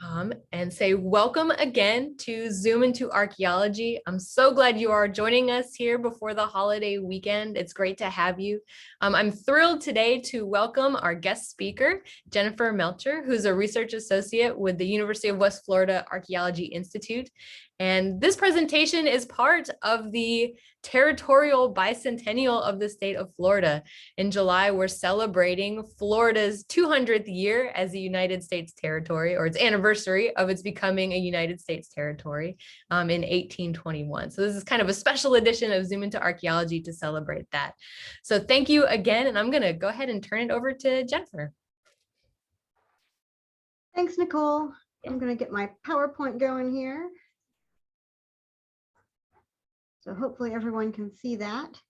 And say welcome again to Zoom into Archaeology. I'm so glad you are joining us here before the holiday weekend. It's great to have you. I'm thrilled today to welcome our guest speaker, Jennifer Melcher, who's a research associate with the University of West Florida Archaeology Institute. And this presentation is part of the Territorial Bicentennial of the state of Florida. In July, we're celebrating Florida's 200th year as a United States territory, or its anniversary of its becoming a United States territory in 1821. So this is kind of a special edition of Zoom into Archaeology to celebrate that. So thank you again, and I'm going to go ahead and turn it over to Jennifer. Thanks, Nicole. I'm going to get my PowerPoint going here. So hopefully everyone can see that.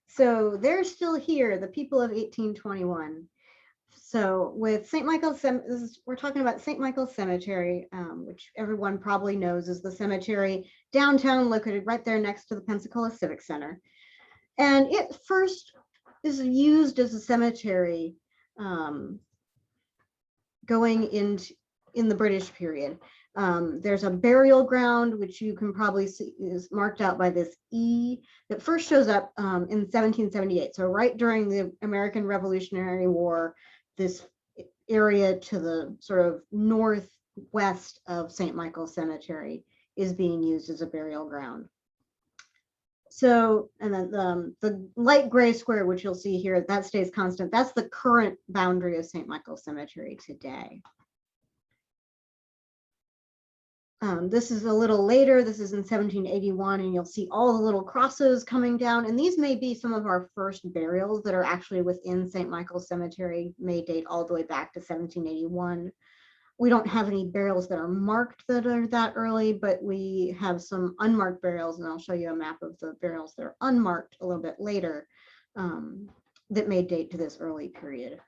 So they're still here, the people of 1821. So with St. Michael's, we're talking about St. Michael's Cemetery, which everyone probably knows is the cemetery downtown located right there next to the Pensacola Civic Center. And it first is used as a cemetery going in the British period. There's a burial ground, which you can probably see is marked out by this E that first shows up in 1778. So right during the American Revolutionary War, this area to the sort of northwest of St. Michael's Cemetery is being used as a burial ground. So, and then the light gray square, which you'll see here, that stays constant. That's the current boundary of St. Michael's Cemetery today. This is a little later. This is in 1781, and you'll see all the little crosses coming down. And these may be some of our first burials that are actually within St. Michael's Cemetery, may date all the way back to 1781. We don't have any burials that are marked that are that early, but we have some unmarked burials, and I'll show you a map of the burials that are unmarked a little bit later that may date to this early period.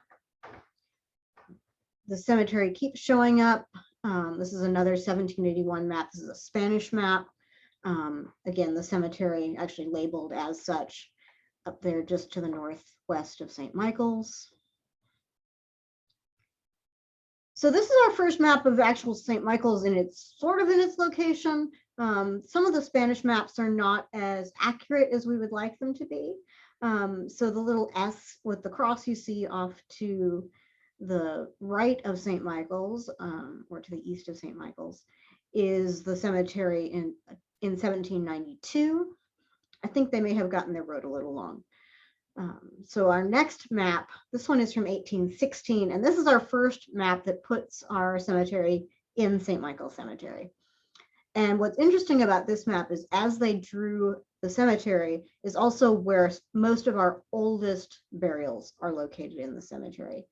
The cemetery keeps showing up. This is another 1781 map. This is a Spanish map. Again, the cemetery actually labeled as such up there just to the northwest of St. Michael's. So this is our first map of actual St. Michael's, and it's sort of in its location. Some of the Spanish maps are not as accurate as we would like them to be. So the little S with the cross you see off to the right of St. Michael's, or to the east of St. Michael's, is the cemetery in 1792. I think they may have gotten their road a little long. So our next map, this one is from 1816, and this is our first map that puts our cemetery in St. Michael's Cemetery. And what's interesting about this map is as they drew the cemetery is also where most of our oldest burials are located in the cemetery.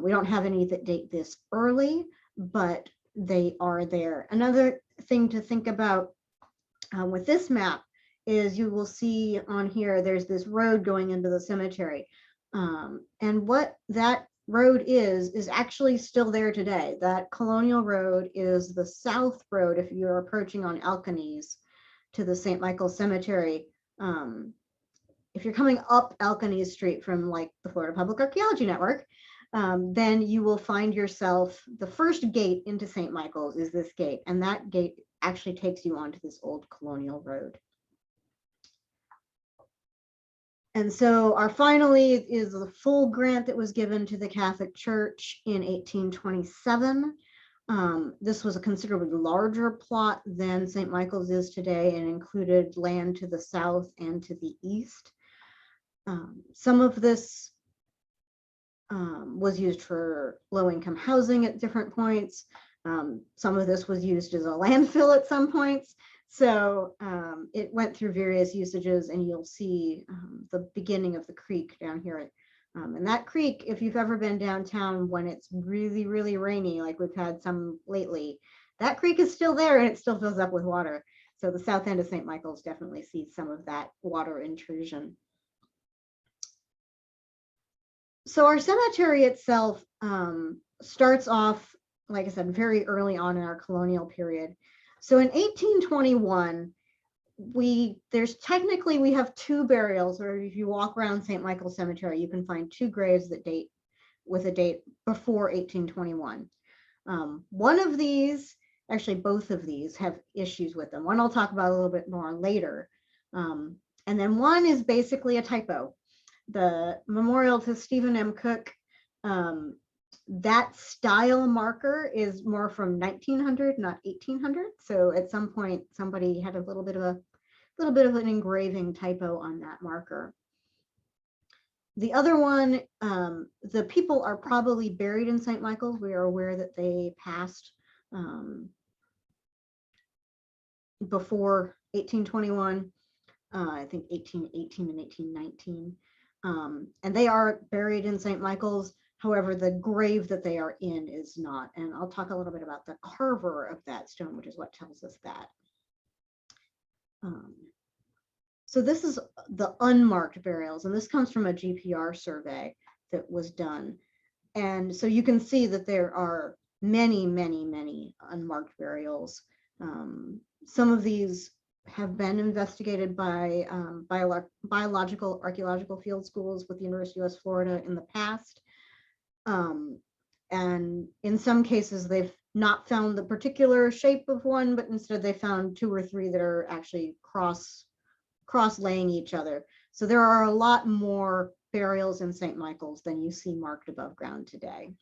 We don't have any that date this early, but they are there. Another thing to think about with this map is you will see on here, there's this road going into the cemetery. And what that road is actually still there today. That Colonial Road is the south road if you're approaching on Alkanese to the St. Michael's Cemetery. If you're coming up Alkanese Street from like the Florida Public Archaeology Network, then you will find yourself, the first gate into St. Michael's is this gate, and that gate actually takes you onto this old Colonial Road. And so our finally is the full grant that was given to the Catholic Church in 1827. This was a considerably larger plot than St. Michael's is today and included land to the south and to the east. Some of this was used for low-income housing at different points. Some of this was used as a landfill at some points. So it went through various usages, and you'll see the beginning of the creek down here. And that creek, if you've ever been downtown when it's really, really rainy, like we've had some lately, that creek is still there and it still fills up with water. So the south end of St. Michael's definitely sees some of that water intrusion. So our cemetery itself starts off, like I said, very early on in our colonial period. So in 1821, we have two burials, or if you walk around St. Michael's Cemetery, you can find two graves that date with a date before 1821. One of these, actually both of these have issues with them. One I'll talk about a little bit more later. And then one is basically a typo. The memorial to Stephen M. Cook, that style marker is more from 1900, not 1800. So at some point, somebody had a little bit of an engraving typo on that marker. The other one, the people are probably buried in St. Michael's. We are aware that they passed before 1821, I think 1818 and 1819. And they are buried in St. Michael's. However, the grave that they are in is not. And I'll talk a little bit about the carver of that stone, which is what tells us that. So this is the unmarked burials, and this comes from a GPR survey that was done. And so you can see that there are many, many, many unmarked burials. Some of these have been investigated by biological archaeological field schools with the University of West Florida in the past. And in some cases, they've not found the particular shape of one, but instead they found 2 or 3 that are actually cross-laying each other. So there are a lot more burials in St. Michael's than you see marked above ground today.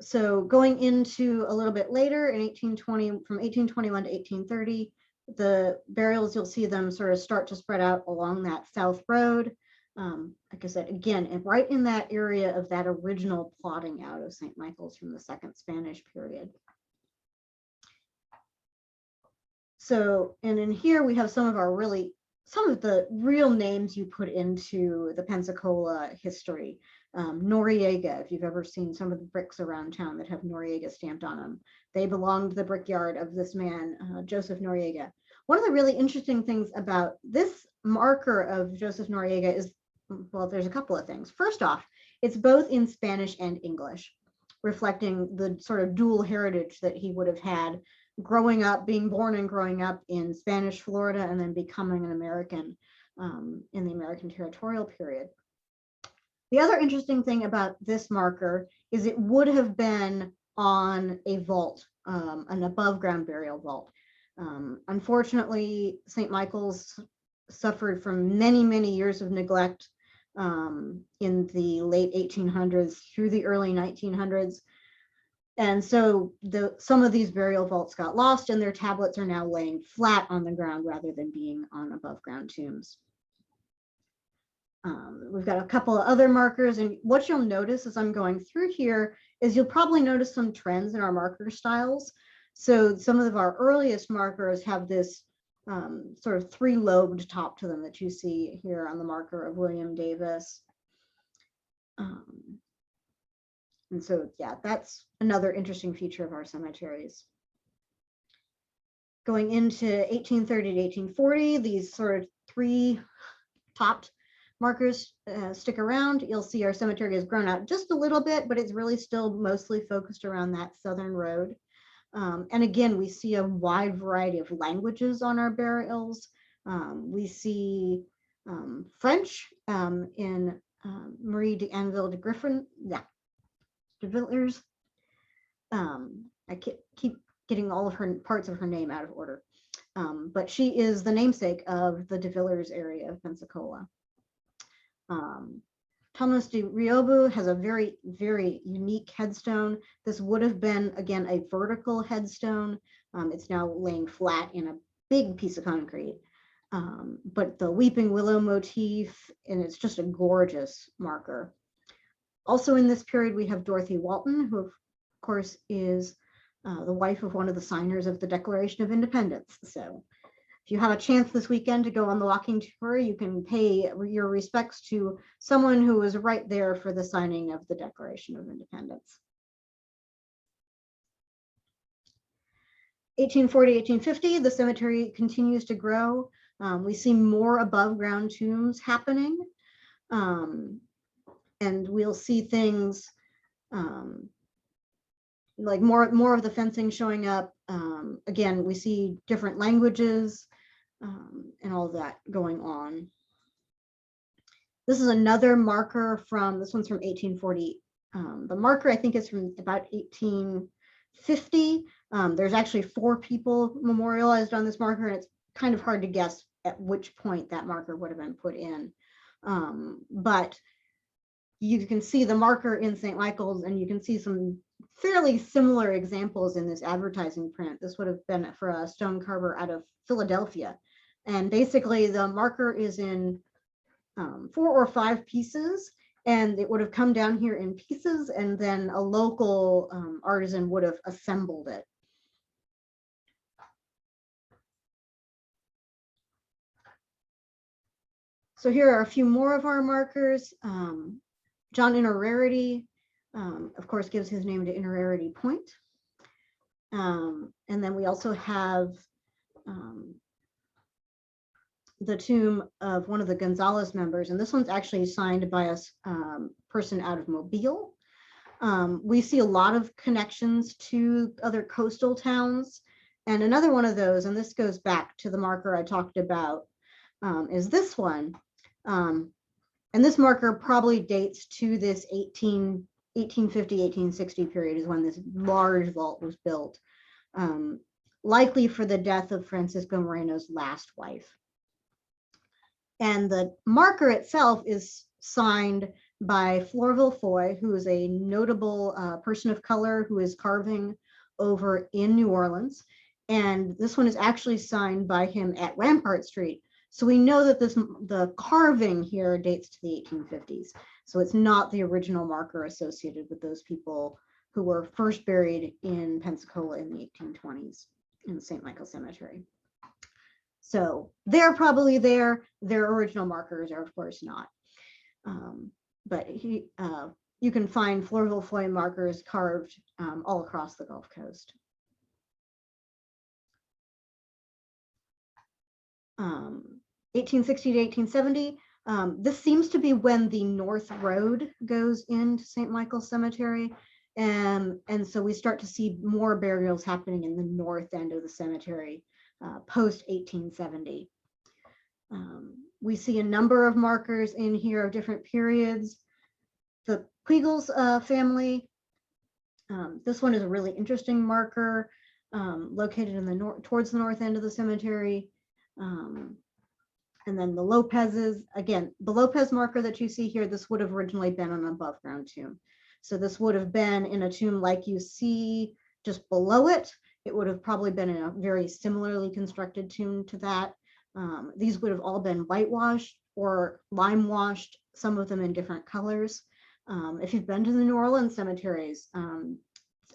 So going into a little bit later in 1820, from 1821 to 1830, the burials, you'll see them sort of start to spread out along that south road. Like I said, again, right in that area of that original plotting out of St. Michael's from the Second Spanish period. So, and in here we have some of the real names you put into the Pensacola history. Noriega, if you've ever seen some of the bricks around town that have Noriega stamped on them, they belonged to the brickyard of this man, Joseph Noriega. One of the really interesting things about this marker of Joseph Noriega is, well, there's a couple of things. First off, it's both in Spanish and English, reflecting the sort of dual heritage that he would have had growing up, being born and growing up in Spanish Florida, and then becoming an American in the American Territorial period. The other interesting thing about this marker is it would have been on a vault, an above ground burial vault. Unfortunately, St. Michael's suffered from many, many years of neglect in the late 1800s through the early 1900s. And so some of these burial vaults got lost, and their tablets are now laying flat on the ground rather than being on above ground tombs. We've got a couple of other markers, and what you'll notice as I'm going through here is you'll probably notice some trends in our marker styles. So some of our earliest markers have this sort of 3-lobed top to them that you see here on the marker of William Davis. And so, yeah, that's another interesting feature of our cemeteries. Going into 1830 to 1840, these sort of 3 topped markers stick around. You'll see our cemetery has grown out just a little bit, but it's really still mostly focused around that southern road. And again, we see a wide variety of languages on our burials. We see French in Marie de Anville de Griffin, de Villers. I keep getting all of her parts of her name out of order. But she is the namesake of the de Villers area of Pensacola. Thomas de Riobu has a very, very unique headstone. This would have been, again, a vertical headstone. It's now laying flat in a big piece of concrete. But the weeping willow motif, and it's just a gorgeous marker. Also in this period, we have Dorothy Walton, who of course is the wife of one of the signers of the Declaration of Independence. So if you have a chance this weekend to go on the walking tour, you can pay your respects to someone who was right there for the signing of the Declaration of Independence. 1840, 1850, the cemetery continues to grow. We see more above ground tombs happening. And we'll see things like more of the fencing showing up. Again, we see different languages and all of that going on. This is another marker from, this one's from 1840, The marker, I think, is from about 1850. There's actually 4 people memorialized on this marker, and it's kind of hard to guess at which point that marker would have been put in. But you can see the marker in St. Michael's, and you can see some fairly similar examples in this advertising print. This would have been for a stone carver out of Philadelphia. And basically the marker is in 4 or 5 pieces, and it would have come down here in pieces, and then a local artisan would have assembled it. So here are a few more of our markers. John Innerarity, of course, gives his name to Innerarity Point. And then we also have the tomb of one of the Gonzalez members, and this one's actually signed by a person out of Mobile. We see a lot of connections to other coastal towns, and another one of those, and this goes back to the marker I talked about, is this one. And this marker probably dates to this 1850, 1860 period is when this large vault was built, likely for the death of Francisco Moreno's last wife. And the marker itself is signed by Florville Foy, who is a notable person of color who is carving over in New Orleans. And this one is actually signed by him at Rampart Street. So we know that the carving here dates to the 1850s. So it's not the original marker associated with those people who were first buried in Pensacola in the 1820s in the St. Michael Cemetery. So they're probably there. Their original markers are, of course, not. But you can find Florville Foy markers carved all across the Gulf Coast. 1860 to 1870. This seems to be when the North Road goes into St. Michael Cemetery. And so we start to see more burials happening in the north end of the cemetery post 1870. We see a number of markers in here of different periods. The Quiggles family. This one is a really interesting marker located in the towards the north end of the cemetery. And then the Lopez's, again, the Lopez marker that you see here, this would have originally been an above ground tomb. So this would have been in a tomb like you see just below it. It would have probably been in a very similarly constructed tomb to that. These would have all been whitewashed or lime washed, some of them in different colors. If you've been to the New Orleans cemeteries,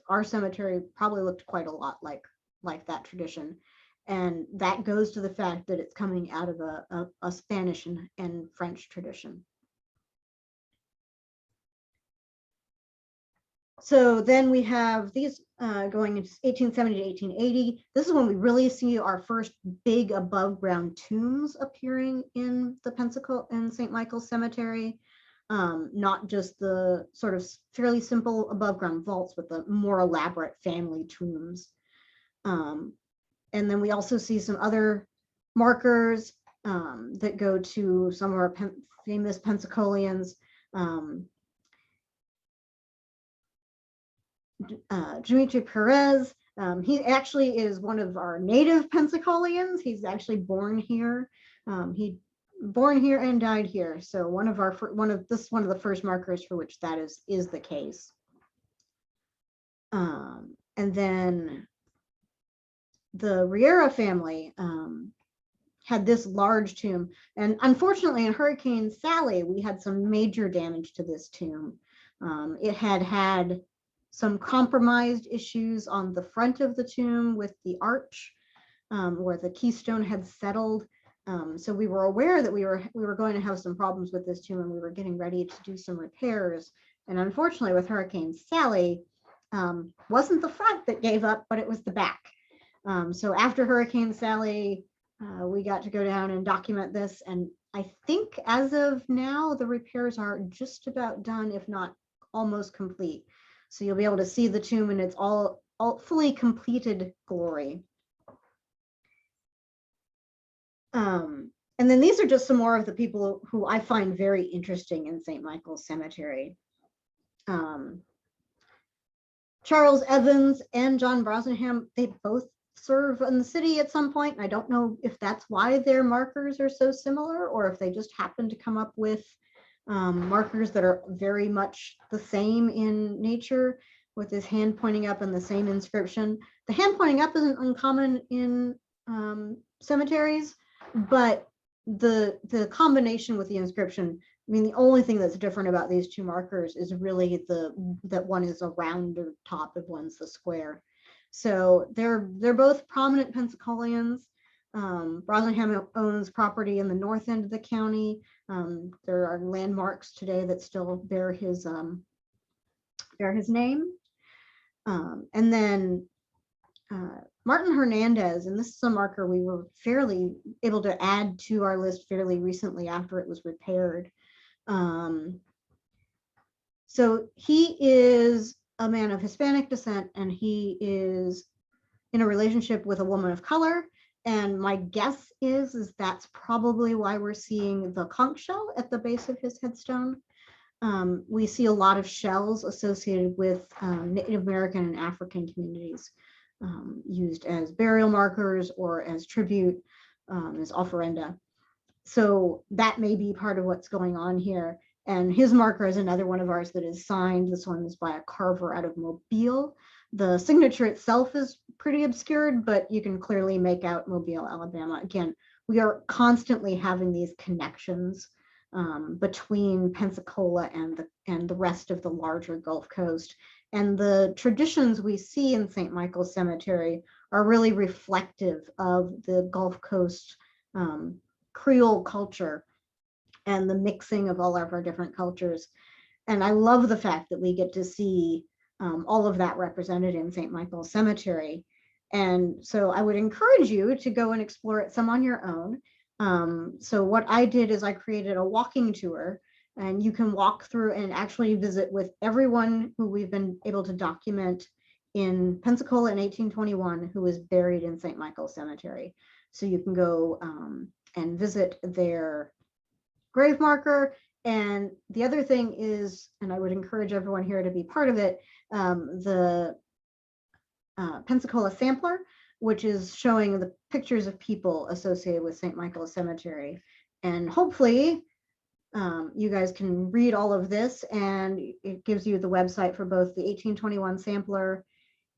our cemetery probably looked quite a lot like that tradition. And that goes to the fact that it's coming out of a Spanish and French tradition. So then we have these going into 1870 to 1880. This is when we really see our first big above ground tombs appearing in the Pensacola and St. Michael's Cemetery. Not just the sort of fairly simple above ground vaults, but the more elaborate family tombs. And then we also see some other markers that go to some of our famous Pensacolians. Dimitri Perez, he actually is one of our native Pensacolians. He's actually born here. He born here and died here. So one of the first markers for which that is the case. And then the Riera family had this large tomb, and unfortunately in Hurricane Sally we had some major damage to this tomb. It had some compromised issues on the front of the tomb with the arch, where the keystone had settled. So we were aware that we were going to have some problems with this tomb, and we were getting ready to do some repairs. And unfortunately with Hurricane Sally, wasn't the front that gave up, but it was the back. So after Hurricane Sally, we got to go down and document this. And I think as of now, the repairs are just about done, if not almost complete. So you'll be able to see the tomb in its all fully completed glory. And then these are just some more of the people who I find very interesting in St. Michael's Cemetery. Charles Evans and John Brosnahan, they both serve in the city at some point. I don't know if that's why their markers are so similar or if they just happen to come up with markers that are very much the same in nature, with his hand pointing up and the same inscription. The hand pointing up isn't uncommon in cemeteries, but the combination with the inscription, I mean, the only thing that's different about these two markers is really that one is a rounder top and one's the square. So they're both prominent Pensacolians. Brosnahan owns property in the north end of the county. There are landmarks today that still bear his name. And then Martin Hernandez, and this is a marker we were fairly able to add to our list fairly recently after it was repaired. So he is a man of Hispanic descent, and he is in a relationship with a woman of color. And my guess is that's probably why we're seeing the conch shell at the base of his headstone. We see a lot of shells associated with Native American and African communities, used as burial markers or as tribute, as offerenda. So that may be part of what's going on here. And his marker is another one of ours that is signed. This one is by a carver out of Mobile. The signature itself is pretty obscured, but you can clearly make out Mobile, Alabama. Again, we are constantly having these connections between Pensacola and the rest of the larger Gulf Coast. And the traditions we see in St. Michael's Cemetery are really reflective of the Gulf Coast Creole culture and the mixing of all of our different cultures. And I love the fact that we get to see all of that represented in St. Michael's Cemetery. And so I would encourage you to go and explore it some on your own. So what I did is I created a walking tour, and you can walk through and actually visit with everyone who we've been able to document in Pensacola in 1821 who was buried in St. Michael's Cemetery. So you can go and visit their grave marker. And the other thing is, and I would encourage everyone here to be part of it, the Pensacola Sampler, which is showing the pictures of people associated with St. Michael's Cemetery. And hopefully you guys can read all of this, and it gives you the website for both the 1821 Sampler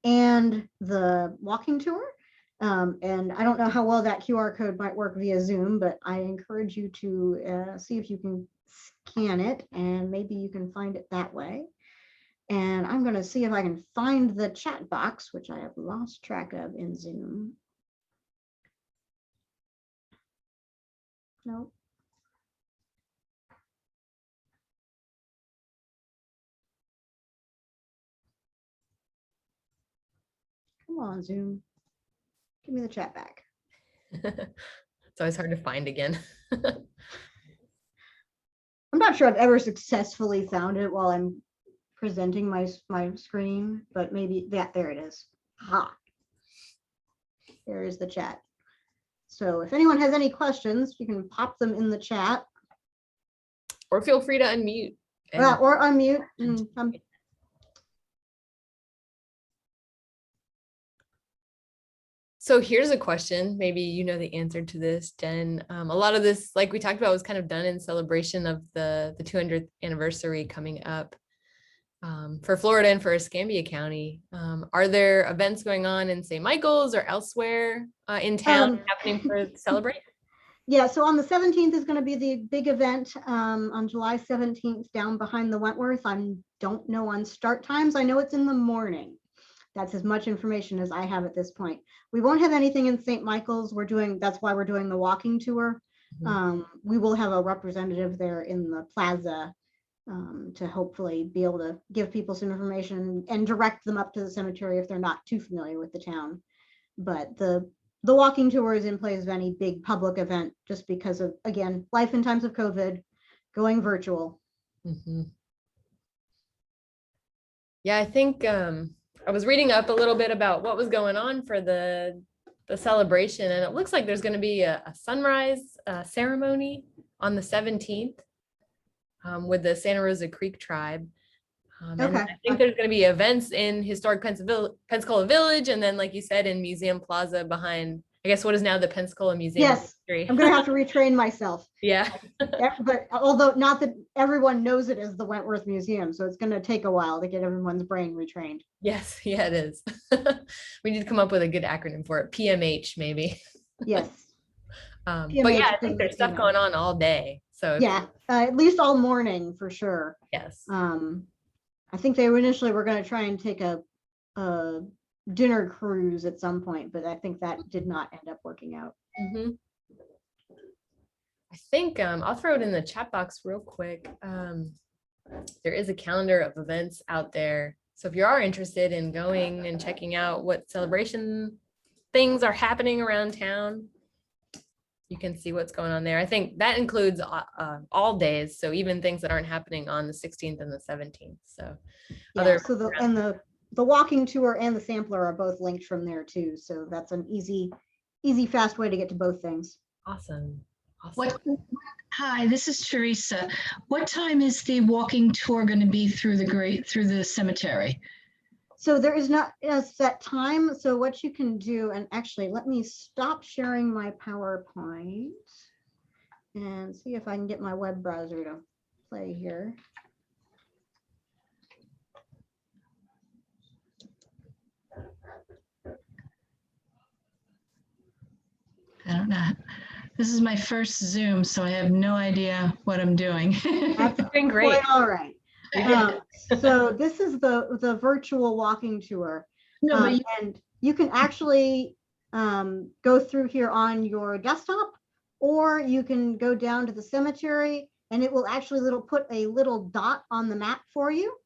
and the walking tour. And I don't know how well that QR code might work via Zoom, but I encourage you to see if you can scan it, and maybe you can find it that way. And I'm going to see if I can find the chat box, which I have lost track of in Zoom. Nope. Come on, Zoom. Give me the chat back. It's always hard to find again. I'm not sure I've ever successfully found it while I'm presenting my screen, but maybe there it is. Ha. There is the chat. So if anyone has any questions, you can pop them in the chat. Or feel free to unmute. Or unmute. So here's a question. Maybe you know the answer to this, Jen. A lot of this, like we talked about, was kind of done in celebration of the 200th anniversary coming up for Florida and for Escambia County. Are there events going on in St. Michael's or elsewhere in town happening for celebrate? Yeah, so on the 17th is going to be the big event on July 17th down behind the Wentworth. I don't know on start times. I know it's in the morning. That's as much information as I have at this point. We won't have anything in St. Michael's. That's why we're doing the walking tour. Mm-hmm. We will have a representative there in the plaza to hopefully be able to give people some information and direct them up to the cemetery if they're not too familiar with the town. But the walking tour is in place of any big public event just because of, again, life in times of COVID, going virtual. Mm-hmm. Yeah, I think I was reading up a little bit about what was going on for the celebration, and it looks like there's going to be a sunrise ceremony on the 17th with the Santa Rosa Creek tribe. And Okay. I think there's going to be events in historic Pensacola Village, and then, like you said, in Museum Plaza behind, I guess, what is now the Pensacola Museum of Yes, History. I'm going to have to retrain myself. Yeah. But although not that everyone knows it as the Wentworth Museum, so it's going to take a while to get everyone's brain retrained. Yes, yeah, it is. We need to come up with a good acronym for it. PMH, maybe. Yes. But PMH yeah, I is, think there's you stuff know, going on all day. So yeah, at least all morning for sure. yes. I think they initially were going to try and take a dinner cruise at some point, but I think that did not end up working out. I think I'll throw it in the chat box real quick. There is a calendar of events out there. So if you are interested in going and checking out what celebration things are happening around town, you can see what's going on there. I think that includes all days. So even things that aren't happening on the 16th and the 17th. So yeah, so the walking tour and the sampler are both linked from there too. So that's an easy, fast way to get to both things. Awesome. Hi, this is Teresa. What time is the walking tour going to be through the cemetery? So there is not a set time. So what you can do, and actually let me stop sharing my PowerPoint and see if I can get my web browser to play here. I don't know. This is my first Zoom, so I have no idea what I'm doing. That's been great. All right. So this is the virtual walking tour. No, but and you can actually go through here on your desktop, or you can go down to the cemetery and it will actually put a little dot on the map for you.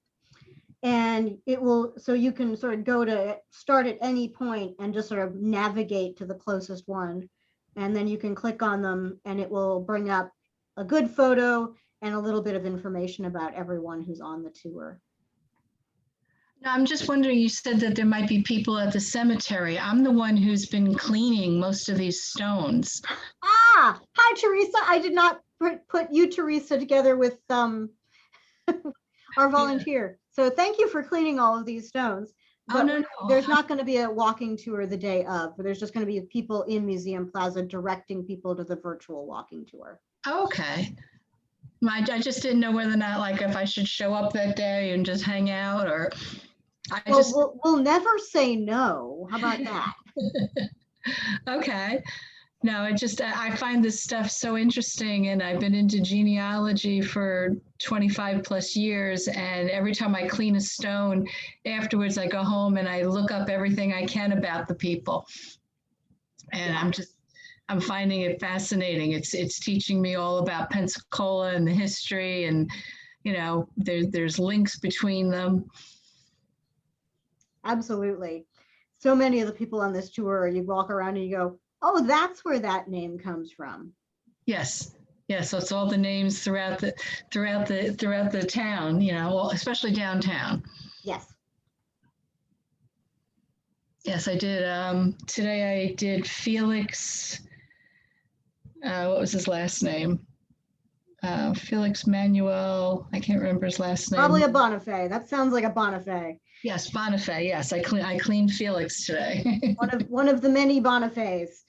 And it will, so you can sort of go to start at any point and just sort of navigate to the closest one. And then you can click on them and it will bring up a good photo and a little bit of information about everyone who's on the tour. no, I'm just wondering, you said that there might be people at the cemetery. I'm the one who's been cleaning most of these stones. Ah, hi, Teresa. I did not put you, Teresa, together with our volunteer. So thank you for cleaning all of these stones. But no. There's not going to be a walking tour the day of, but there's just going to be people in Museum Plaza directing people to the virtual walking tour. Okay. I just didn't know whether or not, like, if I should show up that day and just hang out, or we'll never say no. How about that? Okay. No, I find this stuff so interesting, and I've been into genealogy for 25 plus years, and every time I clean a stone, afterwards I go home and I look up everything I can about the people. And I'm finding it fascinating. It's teaching me all about Pensacola and the history, and there's links between them. Absolutely. So many of the people on this tour, you walk around and you go, oh, that's where that name comes from. Yes. So it's all the names throughout the town, especially downtown. Yes. Yes, I did. Today I did Felix. What was his last name? Felix Manuel. I can't remember his last name. Probably a Bonifay. That sounds like a Bonifay. Yes, Bonifay. Yes, I cleaned Felix today. one of the many Bonifays.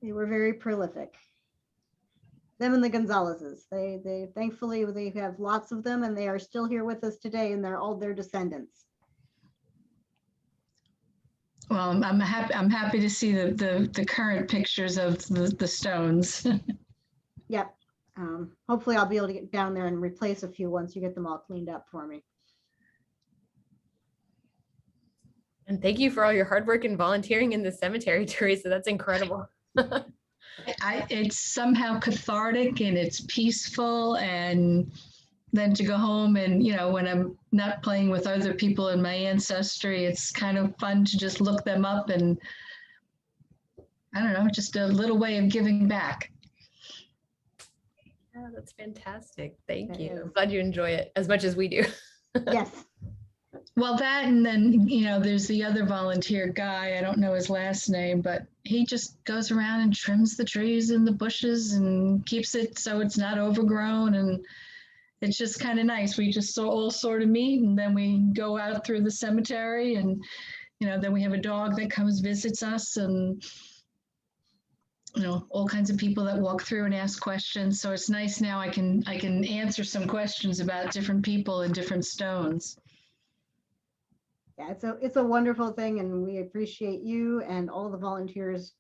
They were very prolific. Them and the Gonzaleses. They thankfully they have lots of them, and they are still here with us today, and they're all their descendants. Well, I'm happy to see the current pictures of the stones. Yep. Hopefully I'll be able to get down there and replace a few once you get them all cleaned up for me. And thank you for all your hard work and volunteering in the cemetery, Teresa. That's incredible. It's somehow cathartic and it's peaceful, and then to go home and, when I'm not playing with other people in my ancestry, it's kind of fun to just look them up, and I don't know, just a little way of giving back. Yeah, that's fantastic. Thank you. I'm glad you enjoy it as much as we do. Yes. Well, that, and then, there's the other volunteer guy, I don't know his last name, but he just goes around and trims the trees and the bushes and keeps it so it's not overgrown. And it's just kind of nice. We just all sort of meet, and then we go out through the cemetery, and then we have a dog that comes visits us, and all kinds of people that walk through and ask questions. So it's nice now I can answer some questions about different people and different stones. Yeah, it's a wonderful thing, and we appreciate you and all the volunteers.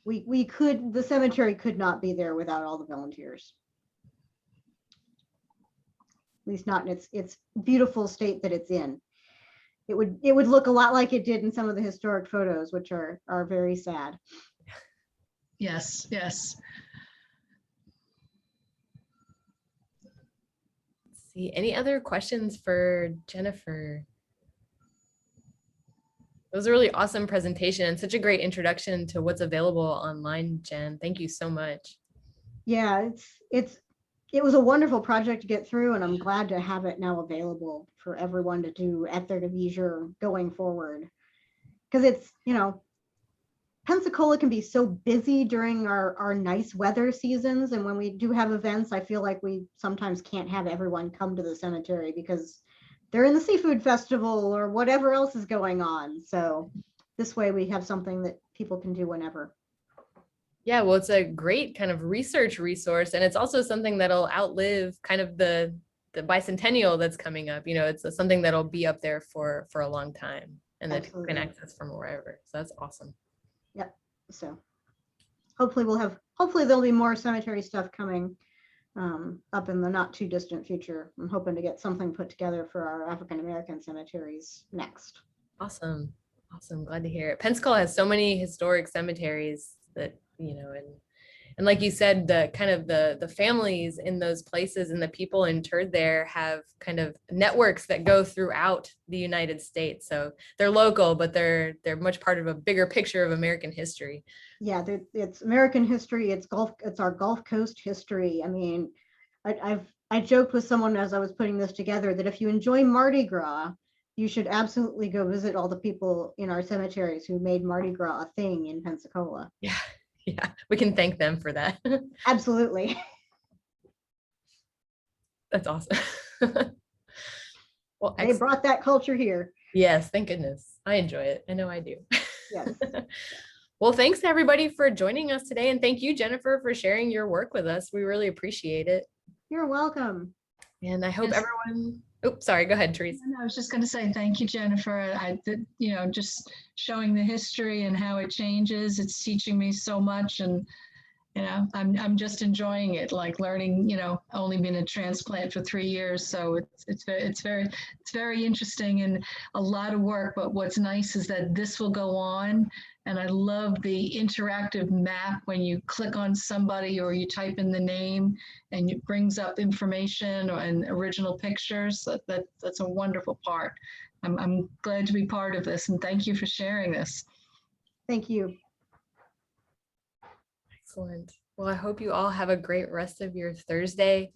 The cemetery could not be there without all the volunteers. At least not in its beautiful state that it's in. It would look a lot like it did in some of the historic photos, which are very sad. Yes, yes. Let's see, any other questions for Jennifer? It was a really awesome presentation and such a great introduction to what's available online, Jen. Thank you so much. Yeah, it was a wonderful project to get through, and I'm glad to have it now available for everyone to do at their leisure going forward. Because it's, Pensacola can be so busy during our nice weather seasons, and when we do have events, I feel like we sometimes can't have everyone come to the cemetery because they're in the seafood festival or whatever else is going on. So this way we have something that people can do whenever. Yeah, well, it's a great kind of research resource, and it's also something that'll outlive kind of the bicentennial that's coming up. It's something that'll be up there for a long time, and that people can access from wherever. So that's awesome. Yep. So hopefully there'll be more cemetery stuff coming up in the not too distant future. I'm hoping to get something put together for our African American cemeteries next. Awesome. Glad to hear it. Pensacola has so many historic cemeteries that, and like you said, the kind of the families in those places and the people interred there have kind of networks that go throughout the United States. So they're local, but they're much part of a bigger picture of American history. Yeah, it's American history. It's our Gulf Coast history. I mean, I joked with someone as I was putting this together that if you enjoy Mardi Gras, you should absolutely go visit all the people in our cemeteries who made Mardi Gras a thing in Pensacola. Yeah, we can thank them for that. Absolutely. That's awesome. Well, they brought that culture here. Yes, thank goodness. I enjoy it. I know I do. Yes. Well, thanks to everybody for joining us today. And thank you, Jennifer, for sharing your work with us. We really appreciate it. You're welcome. And I hope everyone, sorry, go ahead, Teresa. I was just going to say thank you, Jennifer. Just showing the history and how it changes. It's teaching me so much, and I'm just enjoying it. Like learning. Only been a transplant for 3 years, so it's very interesting and a lot of work. But what's nice is that this will go on. And I love the interactive map when you click on somebody or you type in the name and it brings up information and original pictures. That's a wonderful part. I'm glad to be part of this, and thank you for sharing this. Thank you. Excellent. Well, I hope you all have a great rest of your Thursday.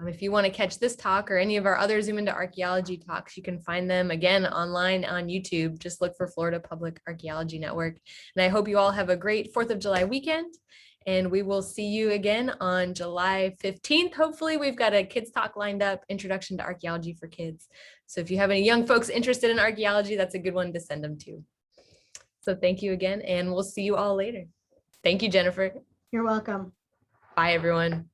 If you want to catch this talk or any of our other Zoom into Archaeology talks, you can find them again online on YouTube. Just look for Florida Public Archaeology Network. And I hope you all have a great 4th of July weekend. And we will see you again on July 15th. Hopefully, we've got a kids talk lined up, Introduction to Archaeology for Kids. So if you have any young folks interested in archaeology, that's a good one to send them to. So thank you again, and we'll see you all later. Thank you, Jennifer. You're welcome. Bye, everyone.